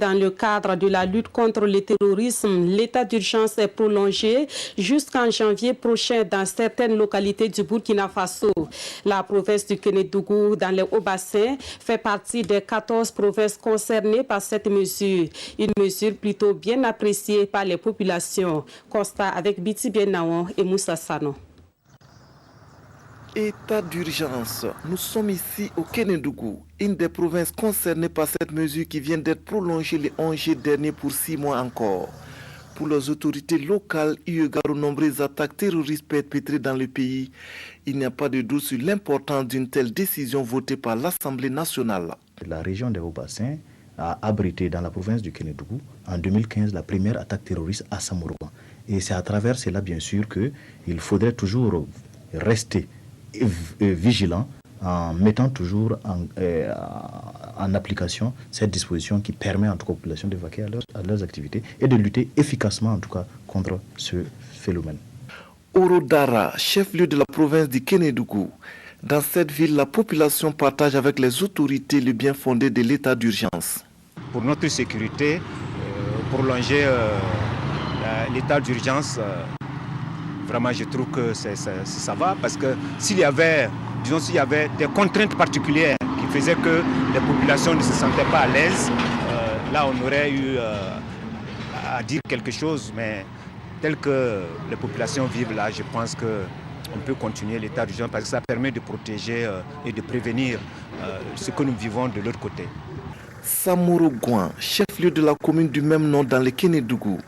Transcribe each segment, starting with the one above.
Dans le cadre de la lutte contre le terrorisme, l'état d'urgence est prolongé jusqu'en janvier prochain dans certaines localités du Burkina Faso. La province du Kénédougou, dans les Hauts-Bassins, fait partie des 14 provinces concernées par cette mesure. Une mesure plutôt bien appréciée par les populations. Constat avec Biti Bienaon et Moussa Sano. État d'urgence. Nous sommes ici au Kénédougou, une des provinces concernées par cette mesure qui vient d'être prolongée le 11 juillet dernier pour 6 mois encore. Pour les autorités locales, eu égard aux nombreuses attaques terroristes perpétrées dans le pays, il n'y a pas de doute sur l'importance d'une telle décision votée par l'Assemblée nationale. La région des Hauts-Bassins a abrité dans la province du Kénédougou en 2015 la première attaque terroriste à Samourouan. Et c'est à travers cela, bien sûr, qu'il faudrait toujours rester vigilant en mettant toujours en application cette disposition qui permet en tout cas aux populations d'évacuer à leurs activités et de lutter efficacement en tout cas contre ce phénomène. Orodara, chef-lieu de la province du Kénédougou. Dans cette ville, la population partage avec les autorités le bien fondé de l'état d'urgence. Pour notre sécurité, prolonger l'état d'urgence, vraiment, je trouve que ça va parce que s'il y avait des contraintes particulières qui faisaient que les populations ne se sentaient pas à l'aise, là on aurait eu à dire quelque chose, mais tel que les populations vivent là, je pense qu'on peut continuer l'état d'urgence parce que ça permet de protéger et de prévenir ce que nous vivons de l'autre côté. Samourouan, chef-lieu de la commune du même nom dans le Kénédougou.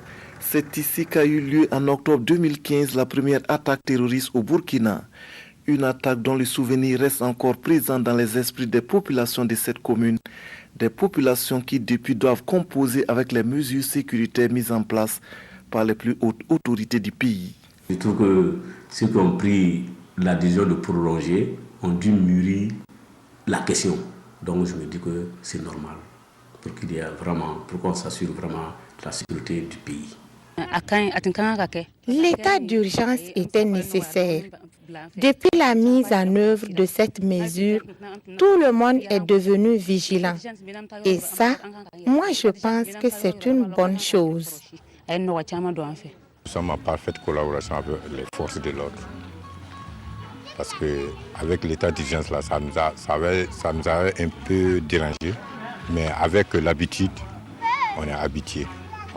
C'est ici qu'a eu lieu en octobre 2015 la première attaque terroriste au Burkina. Une attaque dont le souvenir reste encore présent dans les esprits des populations de cette commune. Des populations qui depuis doivent composer avec les mesures sécuritaires mises en place par les plus hautes autorités du pays. Je trouve que ceux qui ont pris la décision de prolonger ont dû mûrir la question. Donc je me dis que c'est normal pour qu'on s'assure vraiment la sécurité du pays. L'état d'urgence était nécessaire. Depuis la mise en œuvre de cette mesure, tout le monde est devenu vigilant. Et ça, moi je pense que c'est une bonne chose. Nous sommes en parfaite collaboration avec les forces de l'ordre. Parce qu'avec l'état d'urgence, là, ça nous avait un peu dérangé. Mais avec l'habitude, on est habitué.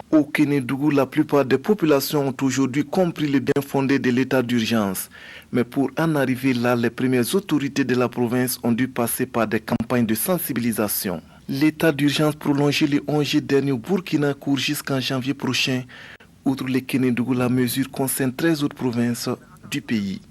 Au Kénédougou, la plupart des populations ont aujourd'hui compris le bien fondé de l'état d'urgence. Mais pour en arriver là, les premières autorités de la province ont dû passer par des campagnes de sensibilisation. L'état d'urgence prolongé le 11 juillet dernier au Burkina court jusqu'en janvier prochain. Outre le Kénédougou, la mesure concerne 13 autres provinces du pays.